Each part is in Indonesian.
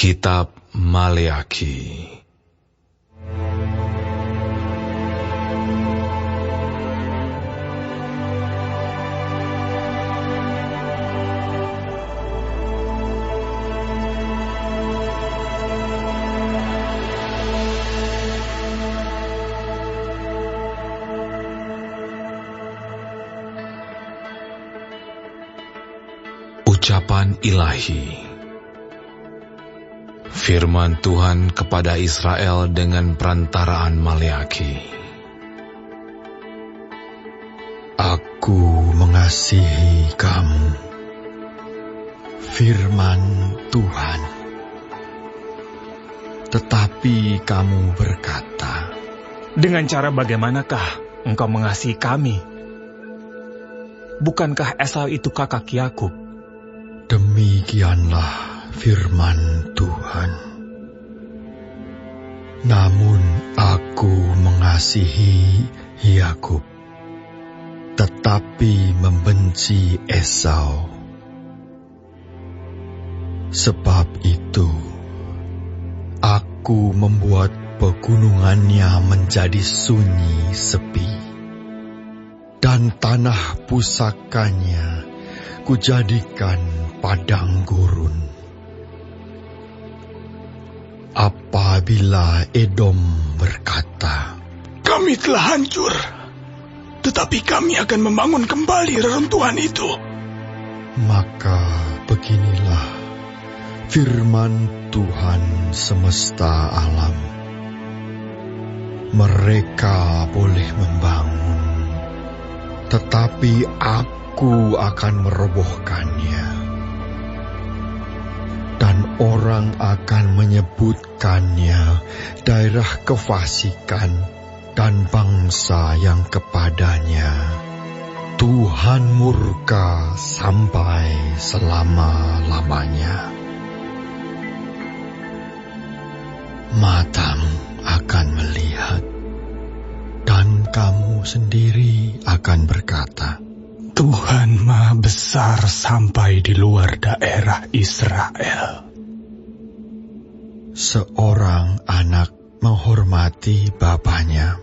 Kitab Maleakhi. Ucapan Ilahi. Firman Tuhan kepada Israel dengan perantaraan Maleakhi. Aku mengasihi kamu, firman Tuhan. Tetapi kamu berkata, dengan cara bagaimanakah engkau mengasihi kami? Bukankah Esau itu kakak Yakub? Demikianlah firman Tuhan. Namun aku mengasihi Yakub, tetapi membenci Esau. Sebab itu, aku membuat pegunungannya menjadi sunyi sepi, dan tanah pusakanya kujadikan padang gurun. Apabila Edom berkata, kami telah hancur, tetapi kami akan membangun kembali reruntuhan itu. Maka beginilah firman Tuhan semesta alam. Mereka boleh membangun, tetapi aku akan merobohkannya. Dan orang akan menyebutkannya daerah kefasikan, dan bangsa yang kepadanya Tuhan murka sampai selama-lamanya. Matamu akan melihat, dan kamu sendiri akan berkata, Tuhan Maha Besar sampai di luar daerah Israel. Seorang anak menghormati bapaknya,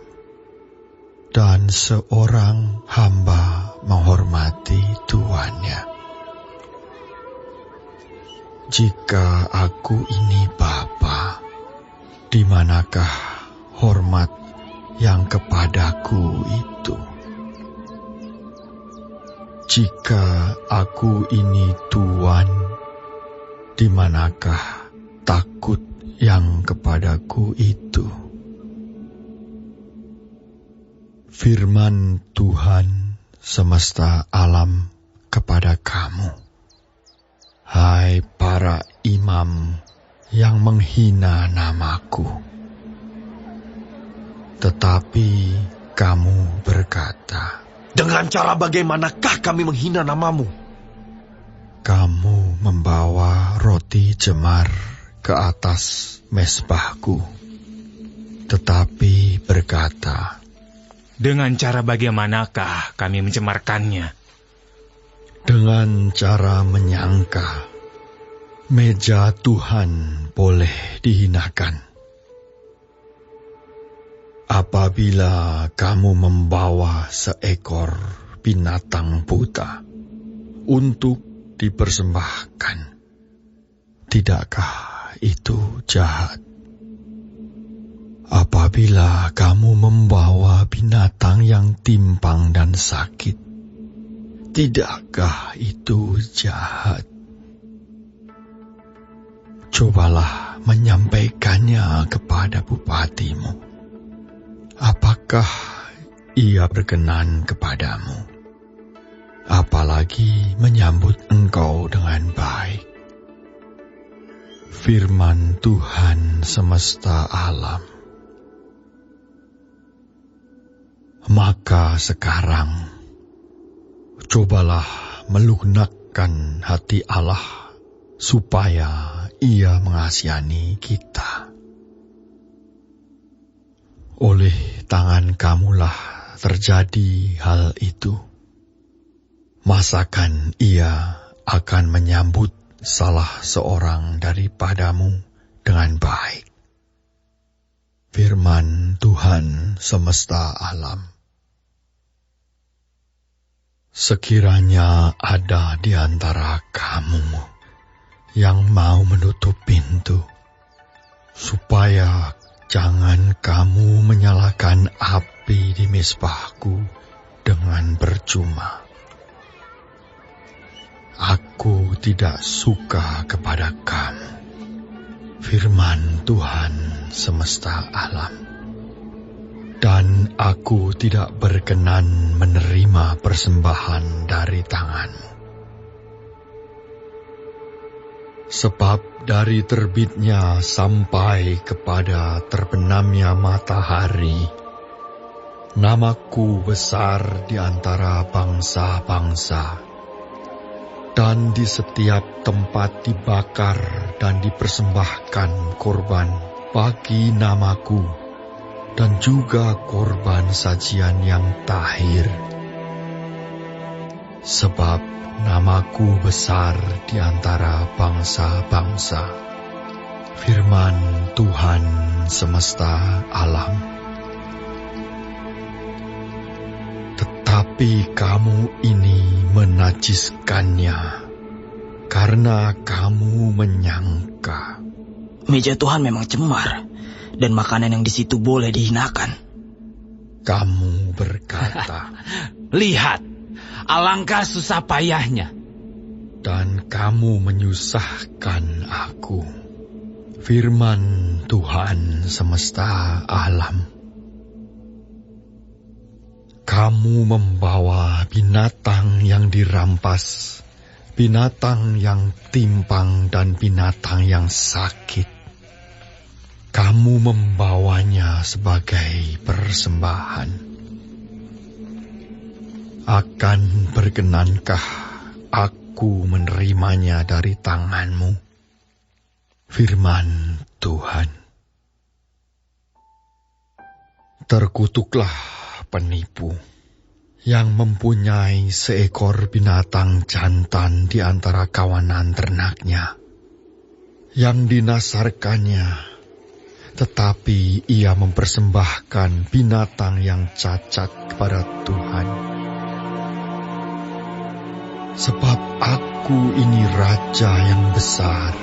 dan seorang hamba menghormati tuannya. Jika aku ini Bapa, di manakah hormat yang kepadaku itu? Jika aku ini Tuan, di manakah takut yang kepadaku itu? Firman Tuhan semesta alam kepada kamu, hai para imam yang menghina namaku. Tetapi kamu berkata, dengan cara bagaimanakah kami menghina namamu? Kamu membawa roti jemar ke atas mezbahku, tetapi berkata, dengan cara bagaimanakah kami mencemarkannya? Dengan cara menyangka meja Tuhan boleh dihinakan. Apabila kamu membawa seekor binatang buta untuk dipersembahkan, tidakkah itu jahat? Apabila kamu membawa binatang yang timpang dan sakit, tidakkah itu jahat? Cobalah menyampaikannya kepada bupatimu. Apakah ia berkenan kepadamu? Apalagi menyambut engkau dengan baik. Firman Tuhan semesta alam. Maka sekarang, cobalah melunakkan hati Allah, supaya Ia mengasihani kita. Oleh tangan kamulah terjadi hal itu. Masakan Ia akan menyambut salah seorang daripadamu dengan baik. Firman Tuhan semesta alam. Sekiranya ada di antara kamu yang mau menutup pintu, supaya jangan kamu menyalakan api di mezbahku dengan percuma. Aku tidak suka kepada kamu, firman Tuhan semesta alam. Dan aku tidak berkenan menerima persembahan dari tanganmu. Sebab dari terbitnya sampai kepada terbenamnya matahari, namaku besar di antara bangsa-bangsa, dan di setiap tempat dibakar dan dipersembahkan korban bagi namaku, dan juga korban sajian yang tahir. Sebab namaku besar di antara bangsa-bangsa, firman Tuhan semesta alam. Tetapi kamu ini menajiskannya, karena kamu menyangka. Meja Tuhan memang cemar, dan makanan yang di situ boleh dihinakan. Kamu berkata, lihat, alangkah susah payahnya. Dan kamu menyusahkan aku, firman Tuhan semesta alam. Kamu membawa binatang yang dirampas, binatang yang timpang dan binatang yang sakit. Kamu membawanya sebagai persembahan. Akan berkenankah aku menerimanya dari tanganmu, firman Tuhan? Terkutuklah penipu yang mempunyai seekor binatang jantan di antara kawanan ternaknya, yang dinasarkannya, tetapi ia mempersembahkan binatang yang cacat kepada Tuhan. Sebab aku ini Raja yang besar,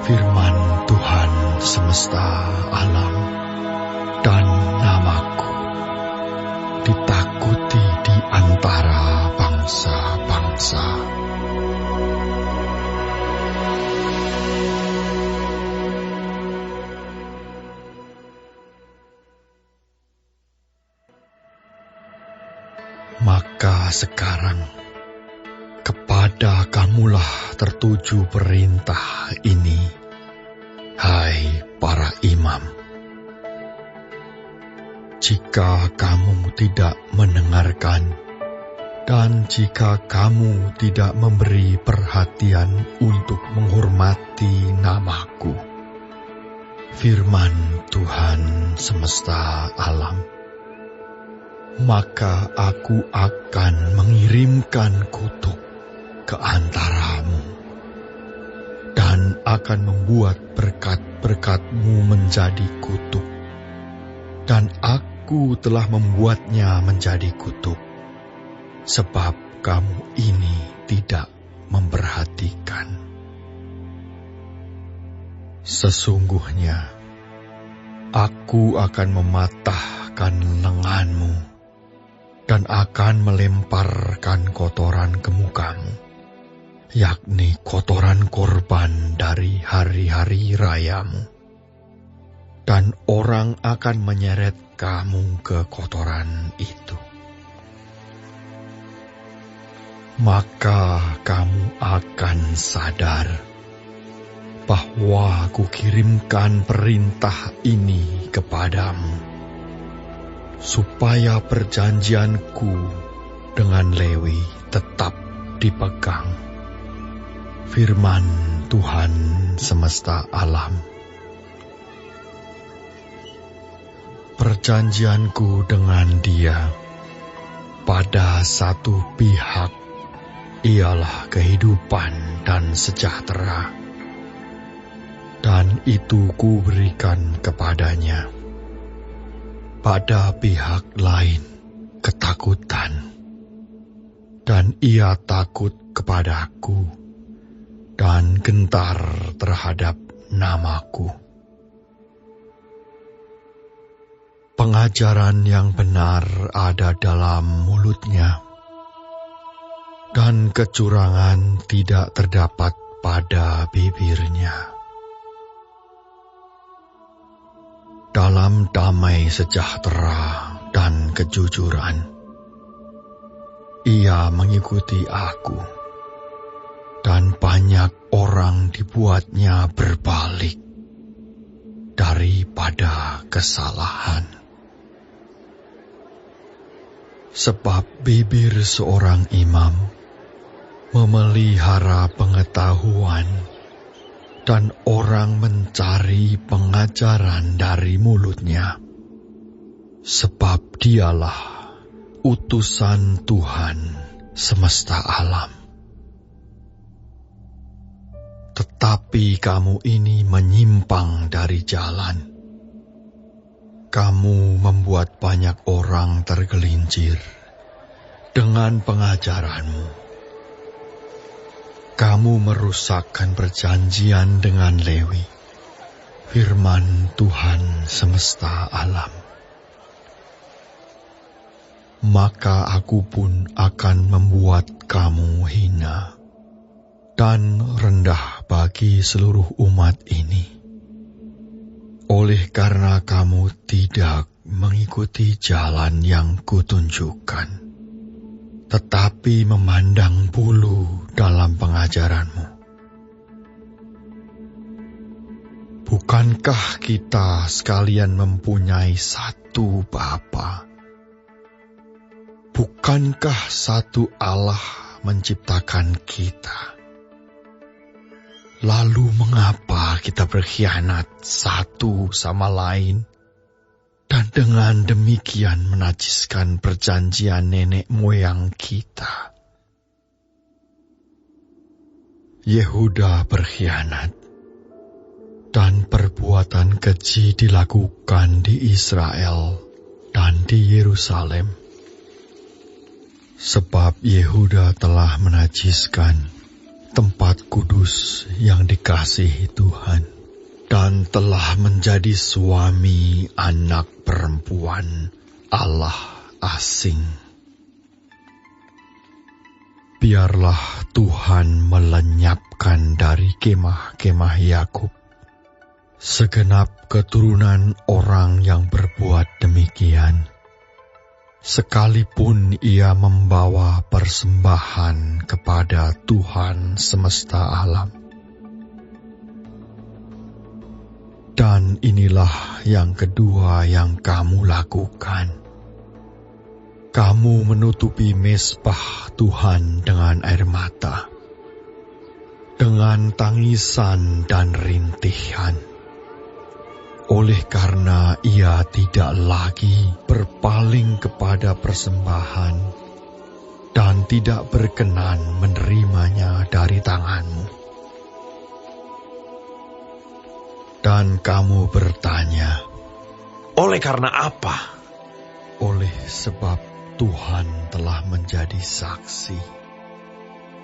firman Tuhan semesta alam, dan namaku ditakuti di antara bangsa-bangsa. Maka sekarang kepada kamulah tertuju perintah ini, hai para imam. Jika kamu tidak mendengarkan, dan jika kamu tidak memberi perhatian untuk menghormati namaku, firman Tuhan semesta alam, maka aku akan mengirimkan kutuk ke antaramu, dan akan membuat berkat-berkatmu menjadi kutuk, dan aku telah membuatnya menjadi kutuk, sebab kamu ini tidak memperhatikan. Sesungguhnya, aku akan mematahkan lenganmu, dan akan melemparkan kotoran ke mukamu, yakni kotoran korban dari hari-hari rayamu. Dan orang akan menyeret kamu ke kotoran itu. Maka kamu akan sadar bahwa kukirimkan perintah ini kepadamu, supaya perjanjianku dengan Lewi tetap dipegang, firman Tuhan semesta alam. Perjanjianku dengan dia pada satu pihak ialah kehidupan dan sejahtera, dan itu kuberikan kepadanya. Pada pihak lain ketakutan, dan ia takut kepadaku dan gentar terhadap namaku. Pengajaran yang benar ada dalam mulutnya, dan kecurangan tidak terdapat pada bibirnya. Dalam damai sejahtera dan kejujuran, ia mengikuti aku, dan banyak orang dibuatnya berbalik daripada kesalahan. Sebab bibir seorang imam memelihara pengetahuan, dan orang mencari pengajaran dari mulutnya, sebab dialah utusan Tuhan semesta alam. Tetapi kamu ini menyimpang dari jalan. Kamu membuat banyak orang tergelincir dengan pengajaranmu. Kamu merusakkan perjanjian dengan Lewi, firman Tuhan semesta alam. Maka aku pun akan membuat kamu hina dan rendah bagi seluruh umat ini, oleh karena kamu tidak mengikuti jalan yang kutunjukkan, tetapi memandang bulu dalam pengajaranmu. Bukankah kita sekalian mempunyai satu Bapa? Bukankah satu Allah menciptakan kita? Lalu mengapa kita berkhianat satu sama lain, dan dengan demikian menajiskan perjanjian nenek moyang kita? Yehuda berkhianat, dan perbuatan keji dilakukan di Israel dan di Yerusalem. Sebab Yehuda telah menajiskan tempat kudus yang dikasihi Tuhan, dan telah menjadi suami anak perempuan Allah asing. Biarlah Tuhan melenyapkan dari kemah-kemah Yakub segenap keturunan orang yang berbuat demikian, sekalipun ia membawa persembahan kepada Tuhan semesta alam. Dan inilah yang kedua yang kamu lakukan. Kamu menutupi mezbah Tuhan dengan air mata, dengan tangisan dan rintihan, oleh karena ia tidak lagi berpaling kepada persembahan dan tidak berkenan menerimanya dari tanganmu. Dan kamu bertanya, oleh karena apa? Oleh sebab Tuhan telah menjadi saksi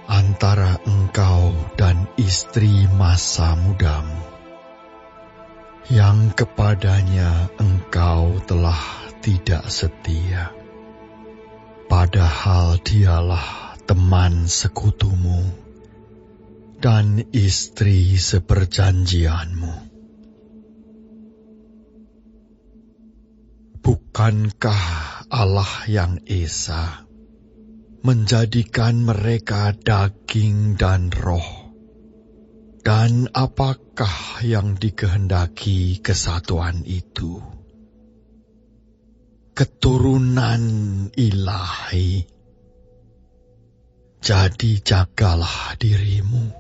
antara engkau dan istri masa mudamu, yang kepadanya engkau telah tidak setia, padahal dialah teman sekutumu dan istri seperjanjianmu. Bukankah Allah yang Esa menjadikan mereka daging dan roh? Dan apakah yang dikehendaki kesatuan itu? Keturunan ilahi. Jadi jagalah dirimu,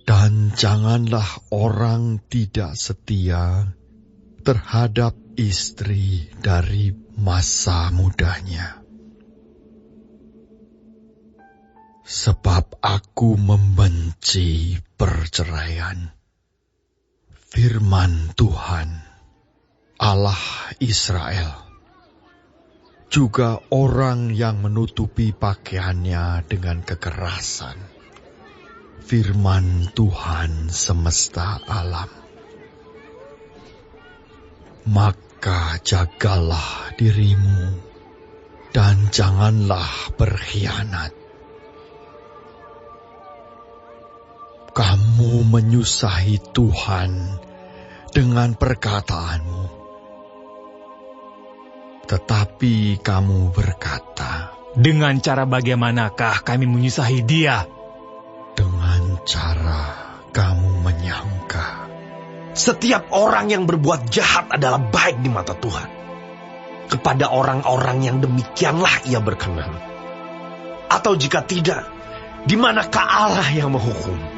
dan janganlah orang tidak setia terhadap istri dari masa mudanya. Sebab aku membenci perceraian, Firman Tuhan, Allah Israel, juga orang yang menutupi pakaiannya dengan kekerasan. Firman Tuhan semesta alam. Maka jagalah dirimu dan janganlah berkhianat. Kamu menyusahi Tuhan dengan perkataanmu. Tetapi kamu berkata, dengan cara bagaimanakah kami menyusahi Dia? Dengan cara kamu menyangka. Setiap orang yang berbuat jahat adalah baik di mata Tuhan. Kepada orang-orang yang demikianlah Ia berkenan. Atau jika tidak, di manakah Allah yang menghukum?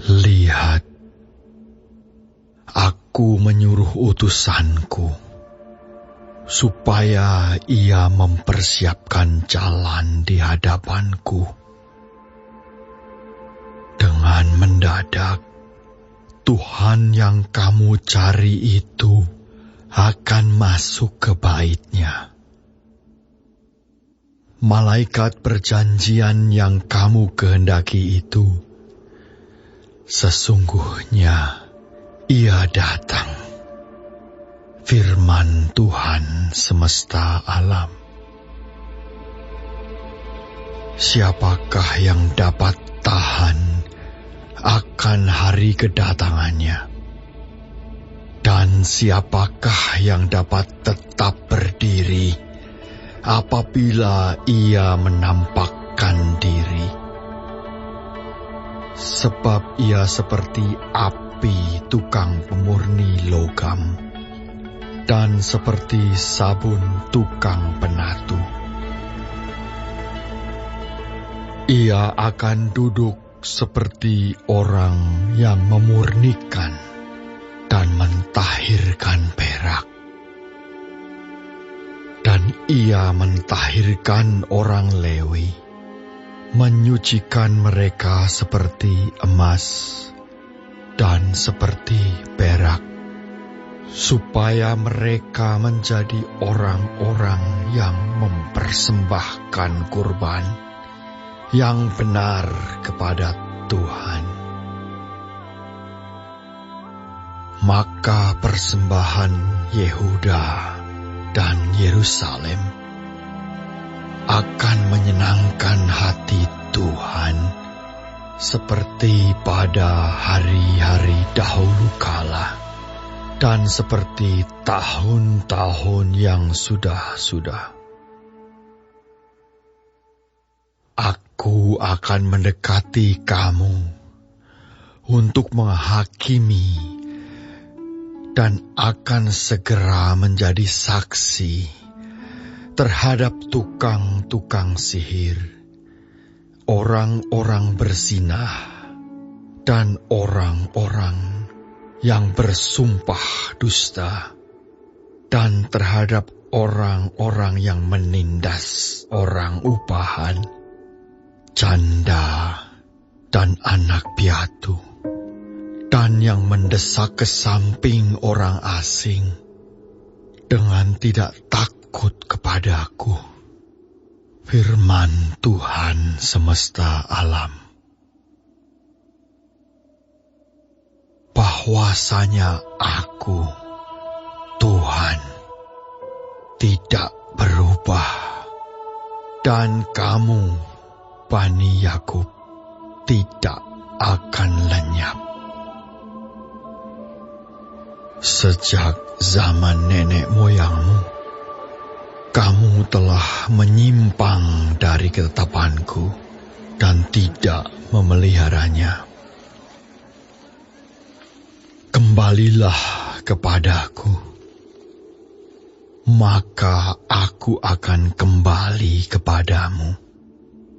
Lihat, aku menyuruh utusanku, supaya ia mempersiapkan jalan di hadapanku. Dengan mendadak, Tuhan yang kamu cari itu akan masuk ke bait-Nya. Malaikat perjanjian yang kamu kehendaki itu, sesungguhnya Ia datang. Firman Tuhan semesta alam. Siapakah yang dapat tahan akan hari kedatangannya? Dan siapakah yang dapat tetap berdiri apabila Ia menampakkan diri? Sebab Ia seperti api tukang pemurni logam, dan seperti sabun tukang penatu. Ia akan duduk seperti orang yang memurnikan dan mentahirkan perak. Dan Ia mentahirkan orang Lewi, menyucikan mereka seperti emas dan seperti perak, supaya mereka menjadi orang-orang yang mempersembahkan kurban yang benar kepada Tuhan. Maka persembahan Yehuda dan Yerusalem akan menyenangkan hati Tuhan, seperti pada hari-hari dahulu kala, dan seperti tahun-tahun yang sudah-sudah. Aku akan mendekati kamu untuk menghakimi, dan akan segera menjadi saksi terhadap tukang-tukang sihir, orang-orang berzinah, dan orang-orang yang bersumpah dusta, dan terhadap orang-orang yang menindas orang upahan, janda, dan anak piatu, dan yang mendesak ke samping orang asing dengan tidak takut kepadaku. Firman Tuhan semesta alam. Bahwasanya aku, Tuhan, tidak berubah, dan kamu, Bani Yakub, tidak akan lenyap. Sejak zaman nenek moyangmu, kamu telah menyimpang dari ketetapanku dan tidak memeliharanya. Kembalilah kepadaku, maka aku akan kembali kepadamu.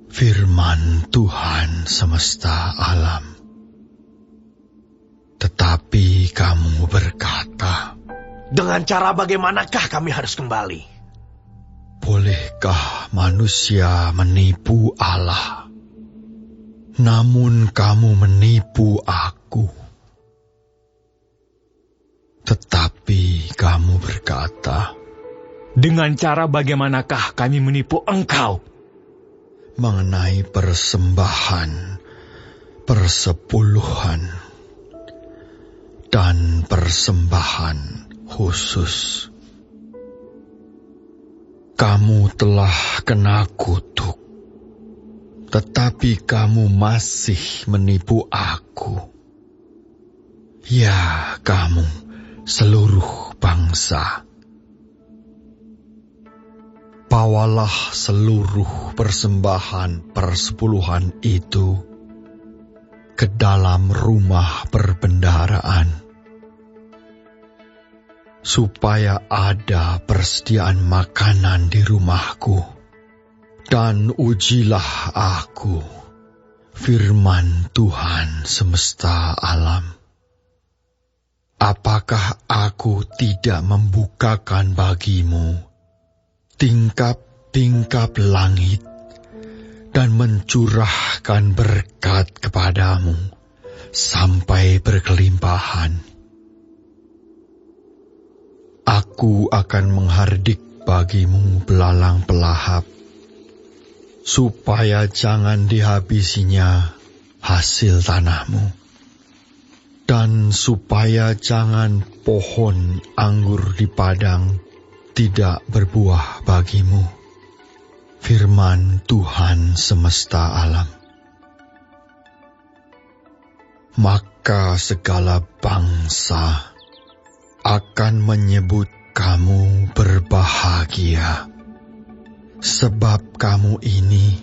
Firman Tuhan semesta alam. Tetapi kamu berkata, dengan cara bagaimanakah kami harus kembali? bolehkah manusia menipu Allah? Namun kamu menipu aku. Tetapi kamu berkata, dengan cara bagaimanakah kami menipu engkau? mengenai persembahan, persepuluhan, dan persembahan khusus. Kamu telah kena kutuk, tetapi kamu masih menipu aku. Ya, kamu seluruh bangsa. Bawalah seluruh persembahan persepuluhan itu ke dalam rumah perbendaharaan, supaya ada persediaan makanan di rumahku. Dan ujilah aku, firman Tuhan semesta alam. Apakah aku tidak membukakan bagimu tingkap-tingkap langit dan mencurahkan berkat kepadamu sampai berkelimpahan? Aku akan menghardik bagimu belalang pelahap, supaya jangan dihabisinya hasil tanahmu, dan supaya jangan pohon anggur di padang tidak berbuah bagimu, firman Tuhan semesta alam. Maka segala bangsa akan menyebut kamu berbahagia, sebab kamu ini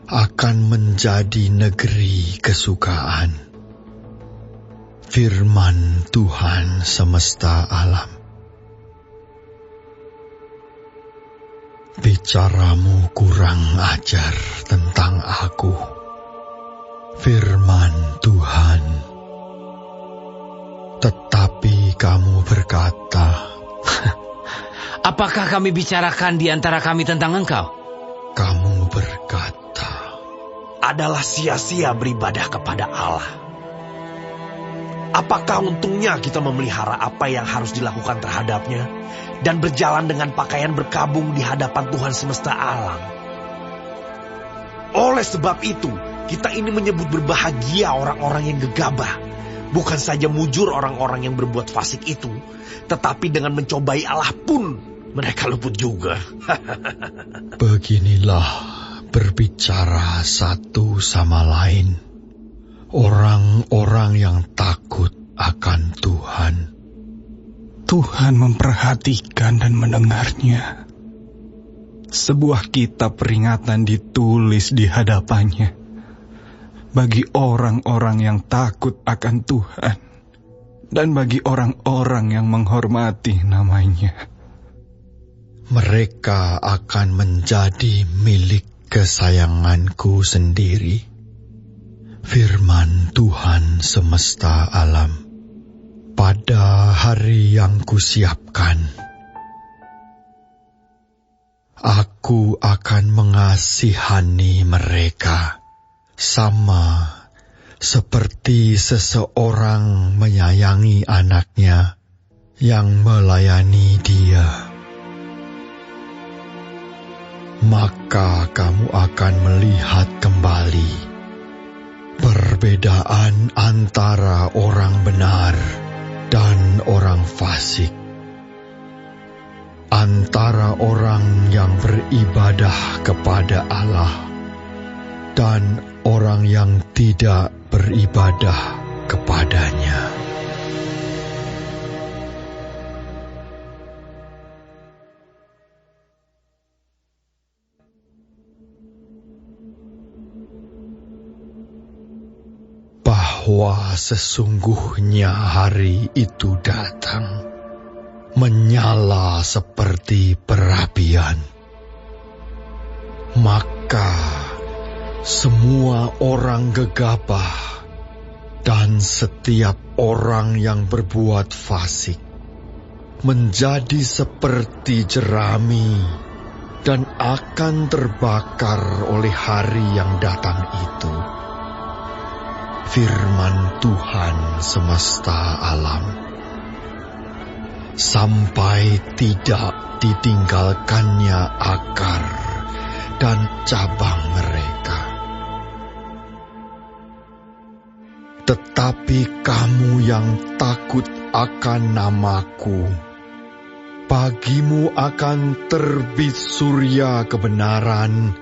akan menjadi negeri kesukaan, firman Tuhan semesta alam. Bicaramu kurang ajar tentang aku, firman Tuhan. Tetapi kamu berkata, apakah kami bicarakan di antara kami tentang engkau? Kamu berkata, adalah sia-sia beribadah kepada Allah. Apakah untungnya kita memelihara apa yang harus dilakukan terhadapnya dan berjalan dengan pakaian berkabung di hadapan Tuhan semesta alam? Oleh sebab itu, kita ini menyebut berbahagia orang-orang yang gegabah. Bukan saja mujur orang-orang yang berbuat fasik itu, tetapi dengan mencobai Allah pun mereka luput juga. beginilah berbicara satu sama lain orang-orang yang takut akan Tuhan. Tuhan memperhatikan dan mendengarnya. Sebuah kitab peringatan ditulis di hadapannya bagi orang-orang yang takut akan Tuhan dan bagi orang-orang yang menghormati namanya. Mereka akan menjadi milik kesayanganku sendiri, firman Tuhan semesta alam, pada hari yang kusiapkan. Aku akan mengasihani mereka, sama seperti seseorang menyayangi anaknya yang melayani dia. Maka kamu akan melihat kembali perbedaan antara orang benar dan orang fasik, antara orang yang beribadah kepada Allah dan orang yang tidak beribadah kepadanya. Bahwa sesungguhnya hari itu datang, menyala seperti perapian. Maka semua orang gegabah Dan setiap orang yang berbuat fasik menjadi seperti jerami dan akan terbakar oleh hari yang datang itu. Firman Tuhan semesta alam. Sampai tidak ditinggalkannya akar dan cabang mereka. Tetapi kamu yang takut akan namaku, bagimu akan terbit surya kebenaran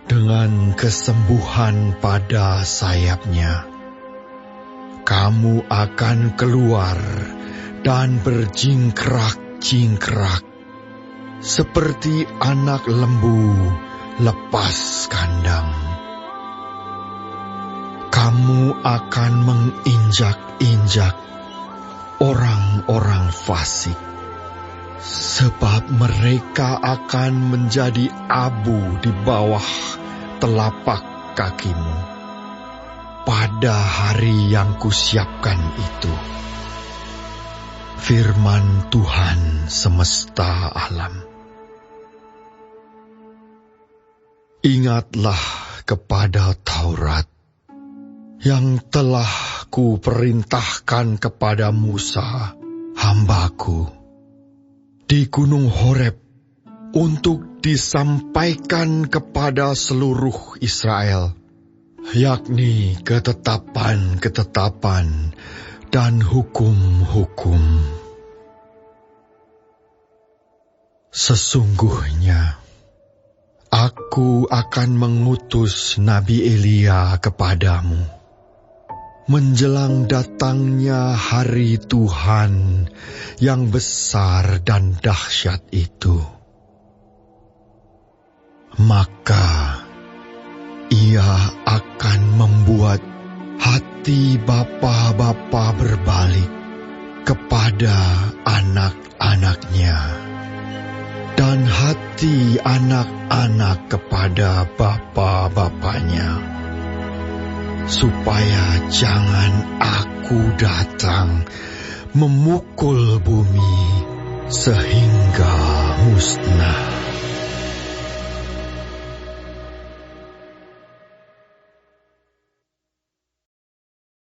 dengan kesembuhan pada sayapnya. Kamu akan keluar dan berjingkrak-jingkrak seperti anak lembu lepas kandang. Kamu akan menginjak-injak orang-orang fasik, sebab mereka akan menjadi abu di bawah telapak kakimu pada hari yang kusiapkan itu. Firman Tuhan semesta alam. Ingatlah kepada Taurat yang telah kuperintahkan kepada Musa, hambaku, di Gunung Horeb untuk disampaikan kepada seluruh Israel, yakni ketetapan-ketetapan dan hukum-hukum. Sesungguhnya, aku akan mengutus Nabi Elia kepadamu menjelang datangnya hari Tuhan yang besar dan dahsyat itu. Maka ia akan membuat hati bapa-bapa berbalik kepada anak-anaknya, dan hati anak-anak kepada bapa-bapanya, supaya jangan aku datang memukul bumi sehingga musnah.